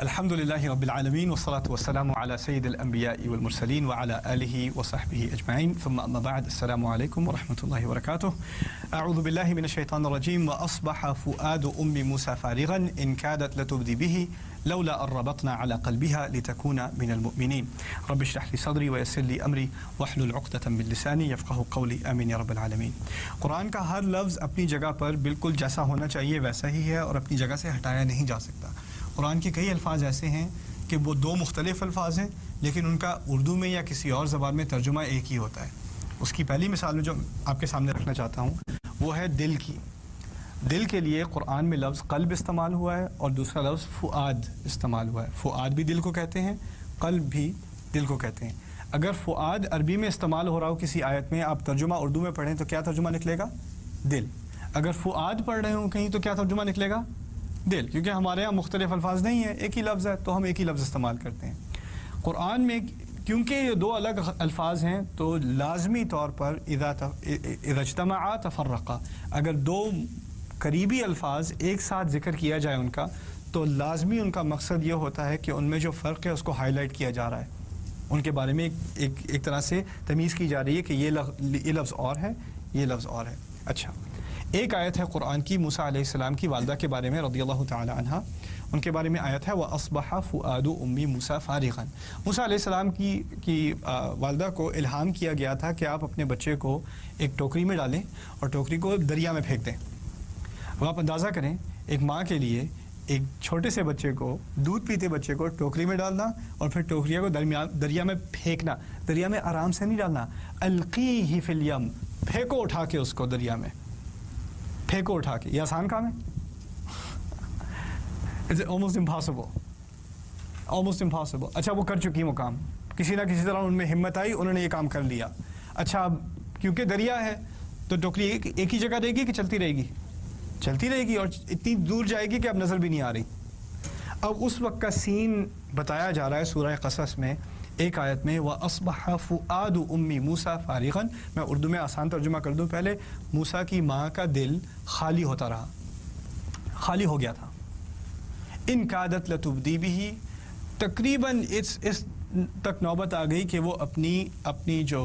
الحمدللہ رب العالمین والصلاة والسلام علی سید الانبیاء والمرسلین وعلی آلہ وصحبہ اجمعین ثم اما بعد السلام علیکم ورحمۃ اللہ وبرکاتہ اعوذ باللہ من الشیطان الرجیم واصبح فؤاد ام موسیٰ فارغا ان کادت لتبدی به لولا ان ربطنا على قلبها لتكون من المؤمنین رب اشرح لی صدری ویسر لی امری واحلل عقدۃ من لسانی یفقهوا قولی آمین یا رب العالمین۔ قرآن کا ہر لفظ اپنی جگہ پر بالکل جیسا ہونا چاہیے ویسا ہی ہے اور اپنی جگہ سے ہٹایا نہیں جا سکتا۔ قرآن کے کئی الفاظ ایسے ہیں کہ وہ دو مختلف الفاظ ہیں لیکن ان کا اردو میں یا کسی اور زبان میں ترجمہ ایک ہی ہوتا ہے۔ اس کی پہلی مثال میں جو آپ کے سامنے رکھنا چاہتا ہوں وہ ہے دل کی۔ دل کے لیے قرآن میں لفظ قلب استعمال ہوا ہے اور دوسرا لفظ فؤاد استعمال ہوا ہے۔ فؤاد بھی دل کو کہتے ہیں، قلب بھی دل کو کہتے ہیں۔ اگر فؤاد عربی میں استعمال ہو رہا ہو کسی آیت میں، آپ ترجمہ اردو میں پڑھیں تو کیا ترجمہ نکلے گا؟ دل۔ اگر فؤاد پڑھ رہے ہوں کہیں تو کیا ترجمہ نکلے گا؟ دل، کیونکہ ہمارے یہاں مختلف الفاظ نہیں ہیں، ایک ہی لفظ ہے تو ہم ایک ہی لفظ استعمال کرتے ہیں۔ قرآن میں کیونکہ یہ دو الگ الفاظ ہیں تو لازمی طور پر اذا اجتمعا تفرقا، اگر دو قریبی الفاظ ایک ساتھ ذکر کیا جائے ان کا تو لازمی ان کا مقصد یہ ہوتا ہے کہ ان میں جو فرق ہے اس کو ہائی لائٹ کیا جا رہا ہے، ان کے بارے میں ایک طرح سے تمیز کی جا رہی ہے کہ یہ لفظ اور ہے، یہ لفظ اور ہے۔ اچھا، ایک آیت ہے قرآن کی موسیٰ علیہ السلام کی والدہ کے بارے میں رضی اللہ تعالی عنہ، ان کے بارے میں آیت ہے وَأَصْبَحَ فُؤَادُ أُمِّ مُوسَىٰ فَارِغًا۔ موسیٰ علیہ السلام کی والدہ کو الہام کیا گیا تھا کہ آپ اپنے بچے کو ایک ٹوکری میں ڈالیں اور ٹوکری کو دریا میں پھینک دیں۔ اب آپ اندازہ کریں ایک ماں کے لیے ایک چھوٹے سے بچے کو، دودھ پیتے بچے کو ٹوکری میں ڈالنا اور پھر ٹوکریاں کو دریا میں پھینکنا۔ دریا میں آرام سے نہیں ڈالنا، القیہ فی الیم، پھینکو اٹھا کے اس کو دریا میں، پھینکو اٹھا کے۔ یہ آسان کام ہے؟ It's almost impossible. Almost impossible. اچھا، وہ کر چکی وہ کام، کسی نہ کسی طرح ان میں ہمت آئی، انہوں نے یہ کام کر لیا۔ اچھا، اب کیونکہ دریا ہے تو ٹوکری ایک ہی جگہ رہے گی کہ چلتی رہے گی؟ چلتی رہے گی اور اتنی دور جائے گی کہ اب نظر بھی نہیں آ رہی۔ اب اس وقت کا سین بتایا جا رہا ہے سورہ قصص میں ایک آیت میں وَأَصْبَحَ فُؤَادُ أُمِّ مُوسَىٰ فَارِغًا۔ میں اردو میں آسان ترجمہ کر دوں پہلے، موسیٰ کی ماں کا دل خالی ہوتا رہا، خالی ہو گیا تھا۔ إِن كَادَتْ لَتُبْدِي بِهِ، تقریباً اس تک نوبت آ گئی کہ وہ اپنی جو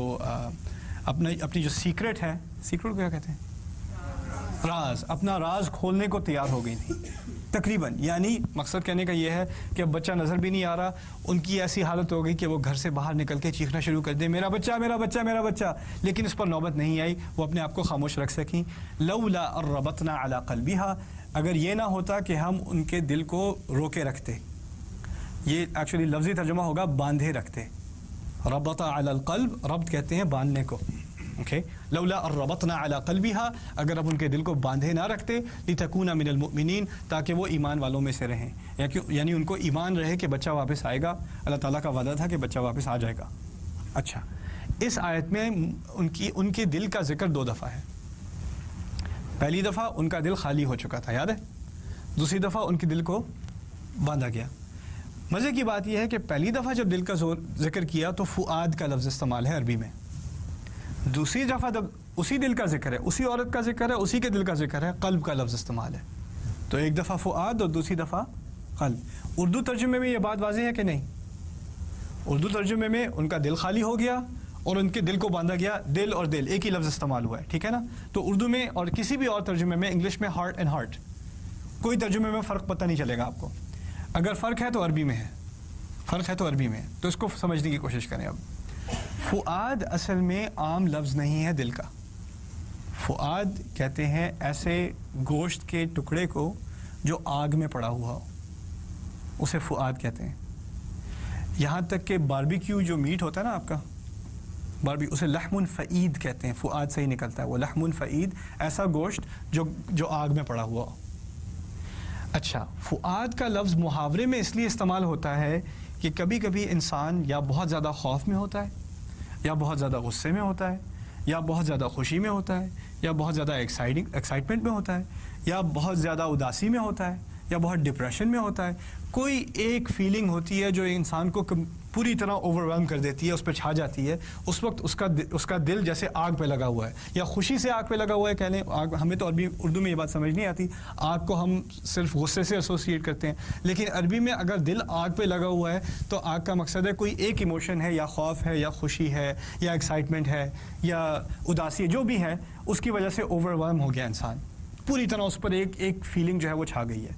سیکرٹ ہے، سیکرٹ کیا کہتے ہیں؟ راز، اپنا راز کھولنے کو تیار ہو گئی تھی تقریباً، یعنی مقصد کہنے کا یہ ہے کہ اب بچہ نظر بھی نہیں آ رہا۔ ان کی ایسی حالت ہو گئی کہ وہ گھر سے باہر نکل کے چیخنا شروع کر دیں میرا بچہ میرا بچہ میرا بچہ، لیکن اس پر نوبت نہیں آئی، وہ اپنے آپ کو خاموش رکھ سکیں۔ لولا ان ربطنا علی قلبها، اگر یہ نہ ہوتا کہ ہم ان کے دل کو روکے رکھتے، یہ ایکچولی لفظی ترجمہ ہوگا باندھے رکھتے۔ ربط علی القلب، ربط کہتے ہیں باندھنے کو، اوکے۔ لولا ان ربطنا علی قلبها، اگر اب ان کے دل کو باندھے نہ رکھتے، لتکون من المؤمنین، تاکہ وہ ایمان والوں میں سے رہیں، یعنی ان کو ایمان رہے کہ بچہ واپس آئے گا، اللہ تعالیٰ کا وعدہ تھا کہ بچہ واپس آ جائے گا۔ اچھا، اس آیت میں ان کے دل کا ذکر دو دفعہ ہے۔ پہلی دفعہ ان کا دل خالی ہو چکا تھا، یاد ہے؟ دوسری دفعہ ان کے دل کو باندھا گیا۔ مزے کی بات یہ ہے کہ پہلی دفعہ جب دل کا ذکر کیا تو فؤاد کا لفظ استعمال ہے عربی میں، دوسری دفعہ جب اسی دل کا ذکر ہے، اسی عورت کا ذکر ہے، اسی کے دل کا ذکر ہے، قلب کا لفظ استعمال ہے۔ تو ایک دفعہ فؤاد اور دوسری دفعہ قلب۔ اردو ترجمے میں یہ بات واضح ہے کہ نہیں؟ اردو ترجمے میں ان کا دل خالی ہو گیا اور ان کے دل کو باندھا گیا، دل اور دل ایک ہی لفظ استعمال ہوا ہے، ٹھیک ہے نا؟ تو اردو میں اور کسی بھی اور ترجمے میں، انگلش میں ہارٹ اینڈ ہارٹ، کوئی ترجمے میں فرق پتہ نہیں چلے گا آپ کو۔ اگر فرق ہے تو عربی میں ہے، فرق ہے تو عربی میں ہے، تو اس کو سمجھنے کی کوشش کریں۔ اب فؤاد اصل میں عام لفظ نہیں ہے دل کا۔ فؤاد کہتے ہیں ایسے گوشت کے ٹکڑے کو جو آگ میں پڑا ہوا ہو، اسے فؤاد کہتے ہیں۔ یہاں تک کہ باربیکیو جو میٹ ہوتا ہے نا آپ کا، اسے لحم فعید کہتے ہیں، فؤاد سے ہی نکلتا ہے وہ لحم فعید، ایسا گوشت جو آگ میں پڑا ہوا ہو۔ اچھا، فؤاد کا لفظ محاورے میں اس لیے استعمال ہوتا ہے کہ کبھی کبھی انسان یا بہت زیادہ خوف میں ہوتا ہے، یا بہت زیادہ غصے میں ہوتا ہے، یا بہت زیادہ خوشی میں ہوتا ہے، یا بہت زیادہ ایکسائٹمنٹ میں ہوتا ہے، یا بہت زیادہ اداسی میں ہوتا ہے، یا بہت ڈپریشن میں ہوتا ہے، کوئی ایک فیلنگ ہوتی ہے جو انسان کو پوری طرح اوور ویلم کر دیتی ہے، اس پہ چھا جاتی ہے، اس وقت اس کا دل جیسے آگ پہ لگا ہوا ہے، یا خوشی سے آگ پہ لگا ہوا ہے کہہ لیں. آگ ہمیں تو اردو میں یہ بات سمجھ نہیں آتی، آگ کو ہم صرف غصے سے ایسوسیٹ کرتے ہیں، لیکن عربی میں اگر دل آگ پہ لگا ہوا ہے تو آگ کا مقصد ہے کوئی ایک ایموشن ہے، یا خوف ہے، یا خوشی ہے، یا ایکسائٹمنٹ ہے، یا اداسی ہے، جو بھی ہے اس کی وجہ سے اوور ویلم ہو گیا انسان، پوری طرح اس پر ایک فیلنگ جو ہے وہ چھا گئی ہے،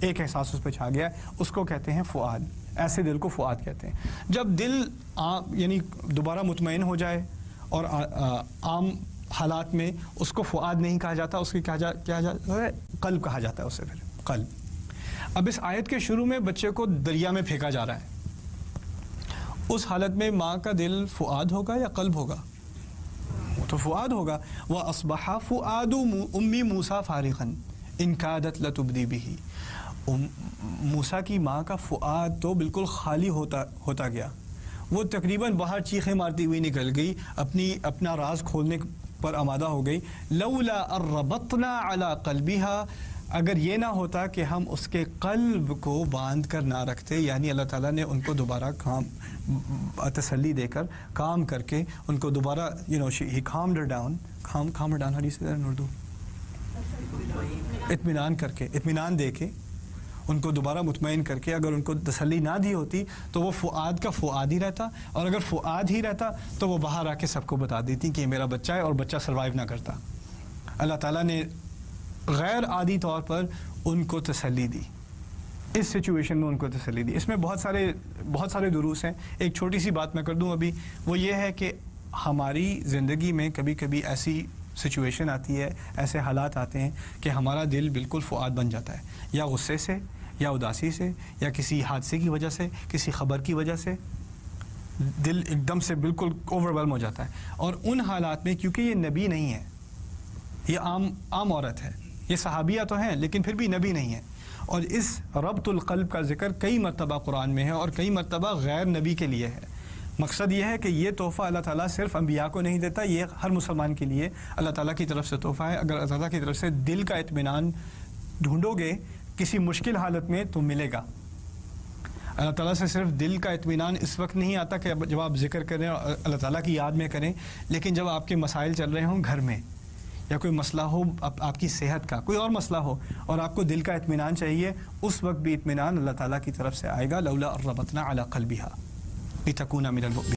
ایک احساس اس پہ چھا گیا ہے، اس کو کہتے ہیں فؤاد. ایسے دل کو فؤاد کہتے ہیں. جب دل یعنی دوبارہ مطمئن ہو جائے اور عام حالات میں اس کو فؤاد نہیں کہا جاتا، اس کی کیا جاتا ہے، قلب کہا جاتا ہے اسے، پھر قلب. اب اس آیت کے شروع میں بچے کو دریا میں پھینکا جا رہا ہے، اس حالت میں ماں کا دل فؤاد ہوگا یا قلب ہوگا؟ وہ تو فؤاد ہوگا. وَأَصْبَحَ فُؤَادُ أُمِّ مُوسَىٰ فَارِغًا إِنْ كَادَتْ لَتُبْدِي بِهِ. موسیٰ کی ماں کا فؤاد تو بالکل خالی ہوتا گیا، وہ تقریباً باہر چیخیں مارتی ہوئی نکل گئی، اپنا راز کھولنے پر آمادہ ہو گئی. لولا ربطنا علی قلبها، اگر یہ نہ ہوتا کہ ہم اس کے قلب کو باندھ کر نہ رکھتے، یعنی اللہ تعالیٰ نے ان کو دوبارہ تسلی دے کر کام کر کے ان کو دوبارہ he calmed her down. calm her down, how do you say that in Urdu? اطمینان دے کے ان کو دوبارہ مطمئن کر کے اگر ان کو تسلی نہ دی ہوتی تو وہ فؤاد کا فؤاد ہی رہتا، اور اگر فؤاد ہی رہتا تو وہ باہر آ کے سب کو بتا دیتی کہ یہ میرا بچہ ہے، اور بچہ سروائیو نہ کرتا. اللہ تعالیٰ نے غیر عادی طور پر ان کو تسلی دی، اس سچویشن میں ان کو تسلی دی. اس میں بہت سارے دروس ہیں. ایک چھوٹی سی بات میں کر دوں ابھی، وہ یہ ہے کہ ہماری زندگی میں کبھی کبھی ایسی سچویشن آتی ہے، ایسے حالات آتے ہیں کہ ہمارا دل بالکل فؤاد بن جاتا ہے، یا غصے سے، یا اداسی سے، یا کسی حادثے کی وجہ سے، کسی خبر کی وجہ سے دل ایک دم سے بالکل اوور ویلم ہو جاتا ہے. اور ان حالات میں کیونکہ یہ نبی نہیں ہے، یہ عام عورت ہے، یہ صحابیہ تو ہیں لیکن پھر بھی نبی نہیں ہے، اور اس ربط القلب کا ذکر کئی مرتبہ قرآن میں ہے اور کئی مرتبہ غیر نبی کے لیے ہے. مقصد یہ ہے کہ یہ تحفہ اللہ تعالیٰ صرف انبیاء کو نہیں دیتا، یہ ہر مسلمان کے لیے اللہ تعالیٰ کی طرف سے تحفہ ہے. اگر اللہ تعالیٰ کی طرف سے دل کا اطمینان ڈھونڈو گے کسی مشکل حالت میں تو ملے گا. اللہ تعالیٰ سے صرف دل کا اطمینان اس وقت نہیں آتا کہ جب آپ ذکر کریں اور اللہ تعالیٰ کی یاد میں کریں، لیکن جب آپ کے مسائل چل رہے ہوں گھر میں، یا کوئی مسئلہ ہو آپ کی صحت کا، کوئی اور مسئلہ ہو اور آپ کو دل کا اطمینان چاہیے، اس وقت بھی اطمینان اللہ تعالیٰ کی طرف سے آئے گا. لولا ربطنا علی قلبها لتكون من المؤمنين.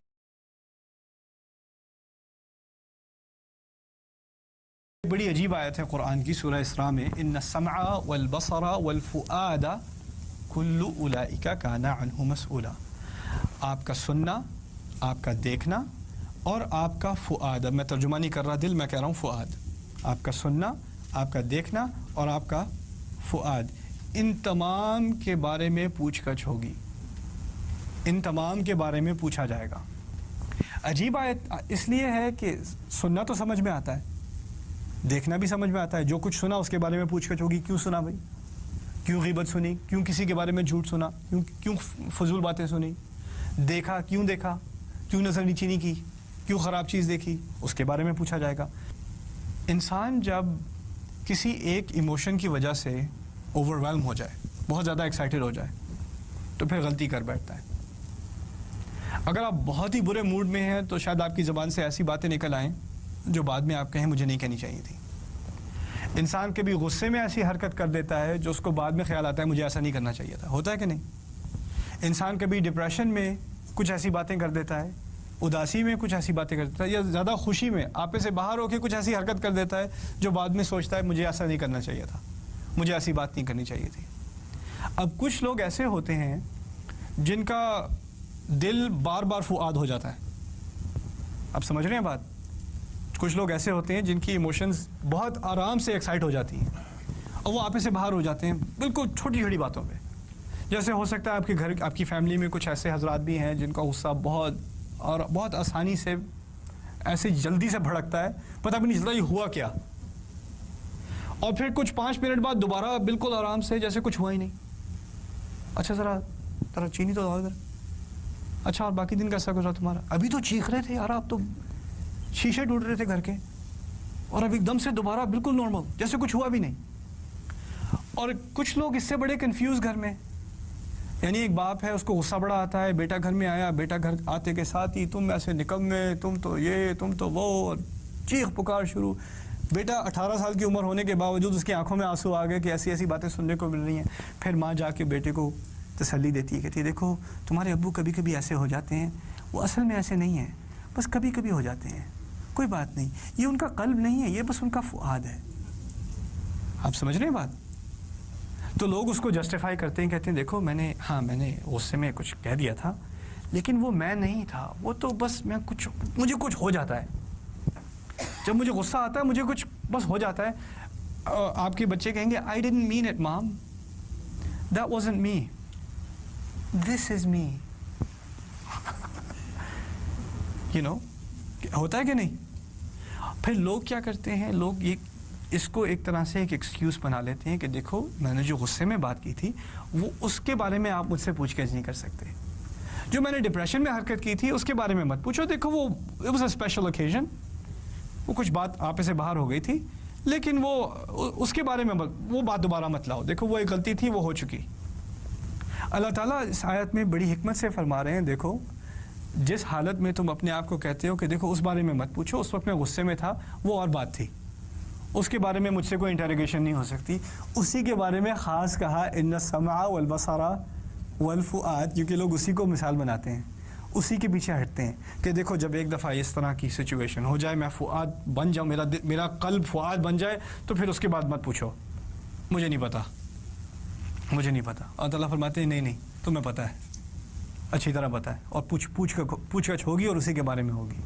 بڑی عجیب آیت ہے قرآن کی سورہ اسراء میں، ان السمع والبصر والفؤاد کل اولئک کان عنہ مسئولا. آپ کا سننا، آپ کا دیکھنا اور آپ کا فؤاد، اب میں ترجمہ نہیں کر رہا دل، میں کہہ رہا ہوں فؤاد. آپ کا سننا، آپ کا دیکھنا اور آپ کا فؤاد، ان تمام کے بارے میں پوچھ گچھ ہوگی، ان تمام کے بارے میں پوچھا جائے گا. عجیب آیت اس لیے ہے کہ سننا تو سمجھ میں آتا ہے، دیکھنا بھی سمجھ میں آتا ہے، جو کچھ سنا اس کے بارے میں پوچھ گچھ ہوگی. کیوں سنا بھائی؟ کیوں غیبت سنی؟ کیوں کسی کے بارے میں جھوٹ سنا؟ کیوں فضول باتیں سنی؟ دیکھا کیوں دیکھا؟ کیوں نظر نیچی نہیں کی؟ کیوں خراب چیز دیکھی؟ اس کے بارے میں پوچھا جائے گا. انسان جب کسی ایک ایموشن کی وجہ سے اوور ویلم ہو جائے، بہت زیادہ ایکسائٹیڈ ہو جائے، تو پھر غلطی کر بیٹھتا ہے. اگر آپ بہت ہی برے موڈ میں ہیں تو شاید آپ کی زبان سے ایسی باتیں نکل آئیں جو بعد میں آپ کہیں مجھے نہیں کہنی چاہیے تھی. انسان کبھی غصے میں ایسی حرکت کر دیتا ہے جو اس کو بعد میں خیال آتا ہے مجھے ایسا نہیں کرنا چاہیے تھا. ہوتا ہے کہ نہیں؟ انسان کبھی ڈپریشن میں کچھ ایسی باتیں کر دیتا ہے، اداسی میں کچھ ایسی باتیں کر دیتا ہے، یا زیادہ خوشی میں آپے سے باہر ہو کے کچھ ایسی حرکت کر دیتا ہے جو بعد میں سوچتا ہے مجھے ایسا نہیں کرنا چاہیے تھا، مجھے ایسی بات نہیں کرنی چاہیے تھی. اب کچھ لوگ ایسے ہوتے ہیں جن کا دل بار بار فؤاد ہو جاتا ہے. اب سمجھ رہے ہیں بات؟ کچھ لوگ ایسے ہوتے ہیں جن کی ایموشنز بہت آرام سے ایکسائٹ ہو جاتی ہیں اور وہ آپے سے باہر ہو جاتے ہیں بالکل چھوٹی چھوٹی باتوں پہ. جیسے ہو سکتا ہے آپ کے گھر، آپ کی فیملی میں کچھ ایسے حضرات بھی ہیں جن کا غصہ بہت آسانی سے ایسے جلدی سے بھڑکتا ہے، پتہ بھی نہیں چلتا یہ ہوا کیا، اور پھر کچھ 5 منٹ بعد دوبارہ بالکل آرام سے جیسے کچھ ہوا ہی نہیں. اچھا ذرا چینی تو ادھر. اچھا اور باقی دن کیسا گزرا تمہارا؟ ابھی تو چیخ رہے تھے یار، آپ تو شیشے ٹوٹ رہے تھے گھر کے، اور اب ایک دم سے دوبارہ بالکل نارمل جیسے کچھ ہوا بھی نہیں. اور کچھ لوگ اس سے بڑے کنفیوز گھر میں، یعنی ایک باپ ہے اس کو غصہ بڑا آتا ہے، بیٹا گھر میں آیا، بیٹا گھر آتے کے ساتھ ہی تم ایسے نکمے، تم تو یہ، تم تو وہ، چیخ پکار شروع. بیٹا 18 سال کی عمر ہونے کے باوجود اس کی آنکھوں میں آنسو آ گئے کہ ایسی ایسی باتیں سننے کو مل رہی ہیں. پھر ماں جا کے بیٹے کو تسلی دیتی ہے، کہتی ہے دیکھو تمہارے ابو کبھی کبھی ایسے ہو جاتے ہیں، وہ اصل میں ایسے نہیں ہیں، بس کبھی کبھی ہو جاتے ہیں، کوئی بات نہیں، یہ ان کا قلب نہیں ہے، یہ بس ان کا فؤاد ہے. آپ سمجھ رہے ہیں بات؟ تو لوگ اس کو جسٹیفائی کرتے ہیں، کہتے ہیں دیکھو میں نے غصے میں کچھ کہہ دیا تھا، لیکن وہ میں نہیں تھا، وہ تو بس مجھے کچھ ہو جاتا ہے، جب مجھے غصہ آتا ہے مجھے کچھ بس ہو جاتا ہے. آپ کے بچے کہیں گے I didn't mean it mom, that wasn't me, this is me. you know ہوتا ہے کہ نہیں؟ پھر لوگ کیا کرتے ہیں، لوگ اس کو ایک طرح سے ایک ایکسکیوز بنا لیتے ہیں کہ دیکھو میں نے جو غصے میں بات کی تھی وہ اس کے بارے میں آپ مجھ سے پوچھ گچھ نہیں کر سکتے، جو میں نے ڈپریشن میں حرکت کی تھی اس کے بارے میں مت پوچھو، دیکھو وہ it was a special occasion، وہ کچھ بات آپ سے باہر ہو گئی تھی، لیکن وہ اس کے بارے میں وہ بات دوبارہ مت لاؤ، دیکھو وہ ایک غلطی تھی، وہ ہو چکی. اللہ تعالیٰ اس آیت میں بڑی حکمت سے فرما رہے ہیں دیکھو جس حالت میں تم اپنے آپ کو کہتے ہو کہ دیکھو اس بارے میں مت پوچھو، اس وقت میں غصے میں تھا، وہ اور بات تھی، اس کے بارے میں مجھ سے کوئی انٹروگیشن نہیں ہو سکتی. اسی کے بارے میں خاص کہا ان السمع والبصر والفؤاد، کیونکہ لوگ اسی کو مثال بناتے ہیں، اسی کے پیچھے ہٹتے ہیں کہ دیکھو جب ایک دفعہ اس طرح کی سچویشن ہو جائے، میں فؤاد بن جاؤں، میرا قلب فؤاد بن جائے، تو پھر اس کے بعد مت پوچھو، مجھے نہیں پتا، مجھے نہیں پتا. اور اللہ فرماتے ہیں نہیں تمہیں پتہ ہے، اچھی طرح پتہ ہے، اور پوچھ گچھ ہوگی اور اسی کے بارے میں ہوگی.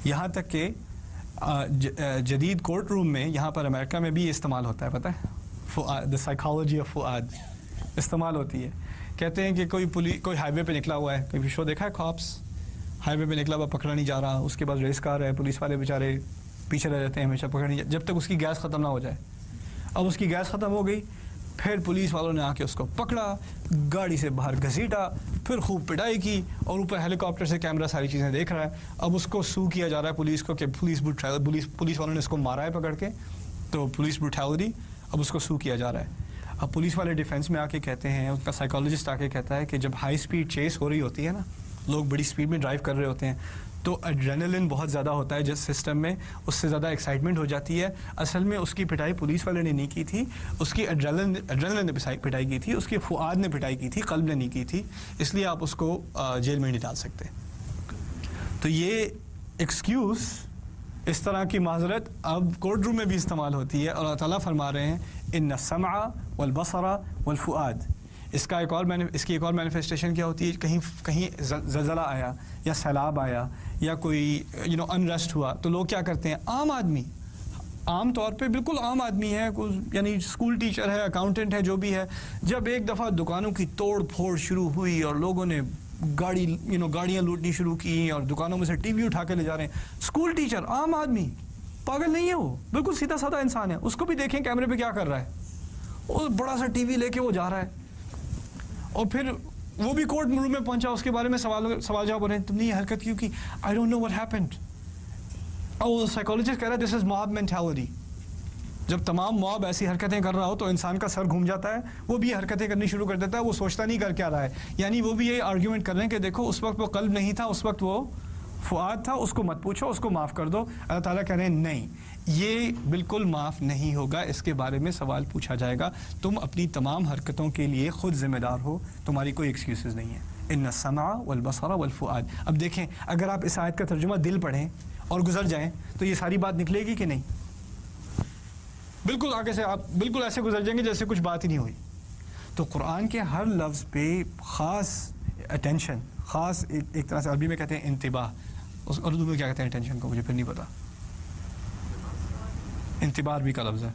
یہاں تک کہ جدید کورٹ روم میں یہاں پر امریکہ میں بھی یہ استعمال ہوتا ہے، پتہ ہے، فؤاد، دا سائیکالوجی آف فؤاد استعمال ہوتی ہے. کہتے ہیں کہ کوئی ہائی وے پہ نکلا ہوا ہے، کبھی شو دیکھا ہے کاپس، ہائی وے پہ نکلا ہوا پکڑا نہیں جا رہا، اس کے بعد ریس کار ہے، پولیس والے بیچارے پیچھے رہ جاتے ہیں ہمیشہ، پکڑ نہیں جب تک اس کی گیس ختم نہ ہو جائے. اب اس کی گیس ختم ہو گئی، پھر پولیس والوں نے آ کے اس کو پکڑا، گاڑی سے باہر گھسیٹا، پھر خوب پٹائی کی، اور اوپر ہیلی کاپٹر سے کیمرہ ساری چیزیں دیکھ رہا ہے. اب اس کو سو کیا جا رہا ہے پولیس کو کہ پولیس والوں نے اس کو مارا ہے پکڑ کے، تو پولیس بروٹیلٹی، اب اس کو سو کیا جا رہا ہے. اب پولیس والے ڈیفینس میں آ کے کہتے ہیں، اس کا سائیکالوجسٹ آ کے کہتا ہے کہ جب ہائی اسپیڈ چیس ہو رہی ہوتی ہے نا، لوگ بڑی اسپیڈ میں ڈرائیو کر رہے ہوتے ہیں، تو ایڈرینلن بہت زیادہ ہوتا ہے جس سسٹم میں، اس سے زیادہ ایکسائٹمنٹ ہو جاتی ہے. اصل میں اس کی پٹائی پولیس والے نے نہیں کی تھی، اس کی ایڈرینلن نے پٹائی کی تھی، اس کے فؤاد نے پٹائی کی تھی، قلب نے نہیں کی تھی، اس لیے آپ اس کو جیل میں نہیں ڈال سکتے. تو یہ ایکسکیوز، اس طرح کی معذرت اب کورٹ روم میں بھی استعمال ہوتی ہے، اور اللہ تعالیٰ فرما رہے ہیں ان السمع والبصر والفؤاد. اس کی ایک اور مینیفیسٹیشن کیا ہوتی ہے، کہیں زلزلہ آیا یا سیلاب آیا یا کوئی انریسٹ ہوا، تو لوگ کیا کرتے ہیں، عام آدمی، عام طور پہ بالکل عام آدمی ہے، یعنی اسکول ٹیچر ہے، اکاؤنٹنٹ ہے، جو بھی ہے، جب ایک دفعہ دکانوں کی توڑ پھوڑ شروع ہوئی اور لوگوں نے گاڑیاں لوٹنی شروع کی اور دکانوں میں سے ٹی وی اٹھا کے لے جا رہے ہیں، اسکول ٹیچر، عام آدمی، پاگل نہیں ہے وہ، بالکل سیدھا سادہ انسان ہے، اس کو بھی دیکھیں کیمرے پہ کیا کر رہا ہے، وہ بڑا سا ٹی وی لے کے وہ جا رہا ہے، اور پھر وہ بھی کورٹ روم میں پہنچا، اس کے بارے میں سوال جواب ہو رہے ہیں، تم نے یہ حرکت کیوں کی، I don't know what happened. اور سائیکالوجسٹ کہہ رہا ہے دس از موب مینٹیلٹی. جب تمام موب ایسی حرکتیں کر رہا ہو تو انسان کا سر گھوم جاتا ہے، وہ بھی حرکتیں کرنی شروع کر دیتا ہے، وہ سوچتا نہیں کر کیا رہا ہے. یعنی وہ بھی یہ آرگیومنٹ کر رہے ہیں کہ دیکھو اس وقت وہ قلب نہیں تھا، اس وقت وہ فؤاد تھا، اس کو مت پوچھو، اس کو معاف کر دو. اللہ تعالیٰ کہہ رہے ہیں نہیں، یہ بالکل معاف نہیں ہوگا، اس کے بارے میں سوال پوچھا جائے گا، تم اپنی تمام حرکتوں کے لیے خود ذمہ دار ہو، تمہاری کوئی ایکسکیوزز نہیں ہے. ان السمع والبصر والفؤاد. اب دیکھیں اگر آپ اس آیت کا ترجمہ دل پڑھیں اور گزر جائیں تو یہ ساری بات نکلے گی کہ نہیں؟ بالکل آگے سے آپ بالکل ایسے گزر جائیں گے جیسے کچھ بات ہی نہیں ہوئی. تو قرآن کے ہر لفظ پہ خاص اٹینشن، خاص ایک طرح سے عربی میں کہتے ہیں انتباہ، اس اردو میں کیا کہتے ہیں اٹینشن کو، مجھے پھر نہیں پتا، انتباہ عربی کا لفظ ہے.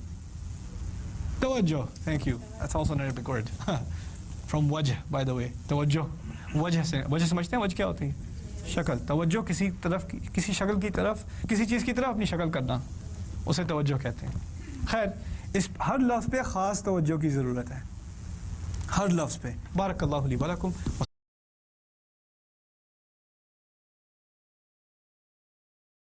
توجہ، thank you, that's also an Arabic word from وجہ، بائی دا وے. توجہ، وجہ سے، وجہ سمجھتے ہیں وجہ کیا ہوتی ہے؟ شکل. توجہ کسی طرف، کسی شکل کی طرف، کسی چیز کی طرف اپنی شکل کرنا، اسے توجہ کہتے ہیں. خیر، اس ہر لفظ پہ خاص توجہ کی ضرورت ہے، ہر لفظ پہ. بارک اللہ لی ولکم.